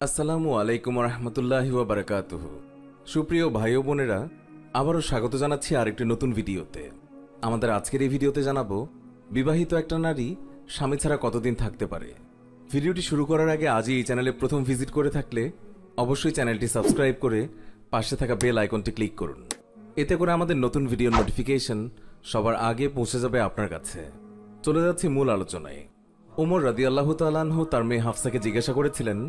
আসসালামু আলাইকুম রহমতুল্লাহি ওয়া বারাকাতুহু। সুপ্রিয় ভাই ও বোনেরা, আবারও স্বাগত জানাচ্ছি আরেকটি নতুন ভিডিওতে। আমাদের আজকের এই ভিডিওতে জানাবো বিবাহিত একটা নারী স্বামী ছাড়া কতদিন থাকতে পারে। ভিডিওটি শুরু করার আগে আজই এই চ্যানেলে প্রথম ভিজিট করে থাকলে অবশ্যই চ্যানেলটি সাবস্ক্রাইব করে পাশে থাকা বেল আইকনটি ক্লিক করুন। এতে করে আমাদের নতুন ভিডিওর নোটিফিকেশন সবার আগে পৌঁছে যাবে আপনার কাছে। চলে যাচ্ছি মূল আলোচনায়। ওমর রাদিয়াল্লাহু তাআলা আনহু তার মেয়ে হাফসাকে জিজ্ঞাসা করেছিলেন,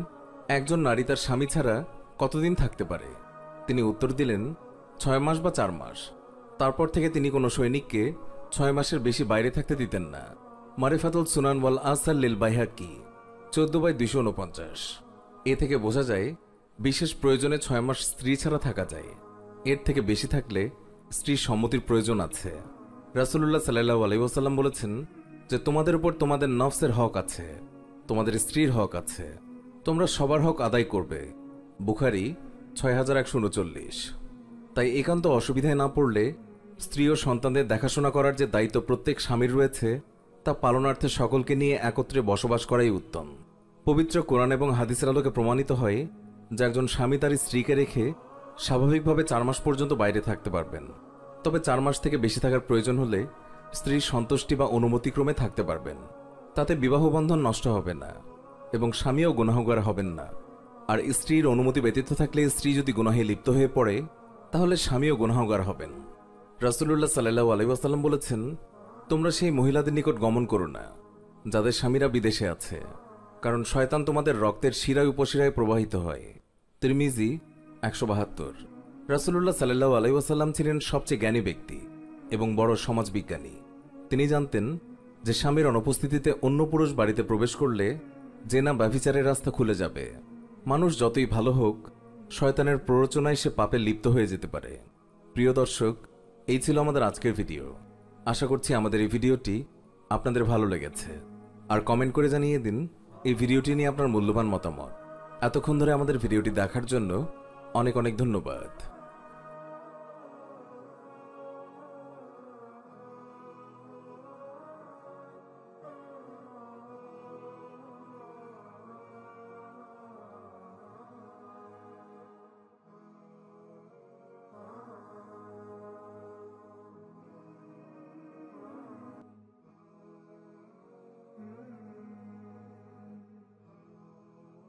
একজন নারী তার স্বামী ছাড়া কতদিন থাকতে পারে? তিনি উত্তর দিলেন, 6 মাস বা 4 মাস। তারপর থেকে তিনি কোনো সৈনিককে 6 মাসের বেশি বাইরে থাকতে দিতেন না। মারিফাতুল সুনান ওয়াল আসার লিল বাইহাকি 14/249। এ থেকে বোঝা যায় বিশেষ প্রয়োজনে 6 মাস স্ত্রী ছাড়া থাকা যায়। এর থেকে বেশি থাকলে স্ত্রীর সম্মতির প্রয়োজন আছে। রাসূলুল্লাহ সাল্লাল্লাহু আলাইহি ওয়াসাল্লাম বলেছেন যে তোমাদের উপর তোমাদের নফসের হক আছে, তোমাদের স্ত্রীর হক আছে, তোমরা সবার হক আদায় করবে। বুখারী 6139। তাই একান্ত অসুবিধায় না পড়লে স্ত্রী ও সন্তানদের দেখাশোনা করার যে দায়িত্ব প্রত্যেক স্বামীর রয়েছে তা পালনার্থে সকলকে নিয়ে একত্রে বসবাস করাই উত্তম। পবিত্র কোরআন এবং হাদিসের আলোকে প্রমাণিত হয় যে একজন স্বামী তার স্ত্রীকে রেখে স্বাভাবিকভাবে 4 মাস পর্যন্ত বাইরে থাকতে পারবেন। তবে 4 মাস থেকে বেশি থাকার প্রয়োজন হলে স্ত্রীর সন্তুষ্টি বা অনুমতিক্রমে থাকতে পারবেন। তাতে বিবাহবন্ধন নষ্ট হবে না এবং স্বামীও গুনাহগার হবেন না। আর স্ত্রীর অনুমতি ব্যতীত থাকলে স্ত্রী যদি গুনাহে লিপ্ত হয়ে পড়ে তাহলে স্বামীও গুনাহগার হবেন। রাসূলুল্লাহ সাল্লাল্লাহু আলাইহি ওয়াসাল্লাম বলেছেন, তোমরা সেই মহিলাদের নিকট গমন করো না যাদের স্বামীরা বিদেশে আছে, কারণ শয়তান তোমাদের রক্তের শিরায় উপশিরায় প্রবাহিত হয়। তিরমিজি 172। রাসূলুল্লাহ সাল্লাল্লাহু আলাইহি ওয়াসাল্লাম ছিলেন সবচেয়ে জ্ঞানী ব্যক্তি এবং বড় সমাজবিজ্ঞানী। তিনি জানতেন যে স্বামীর অনুপস্থিতিতে অন্য পুরুষ বাড়িতে প্রবেশ করলে জেনা ব্যভিচারের রাস্তা খুলে যাবে। মানুষ যতই ভালো হোক, শয়তানের প্ররোচনায় সে পাপে লিপ্ত হয়ে যেতে পারে। প্রিয় দর্শক, এই ছিল আমাদের আজকের ভিডিও। আশা করছি আমাদের এই ভিডিওটি আপনাদের ভালো লেগেছে। আর কমেন্ট করে জানিয়ে দিন এই ভিডিওটি নিয়ে আপনার মূল্যবান মতামত। এতক্ষণ ধরে আমাদের ভিডিওটি দেখার জন্য অনেক অনেক ধন্যবাদ।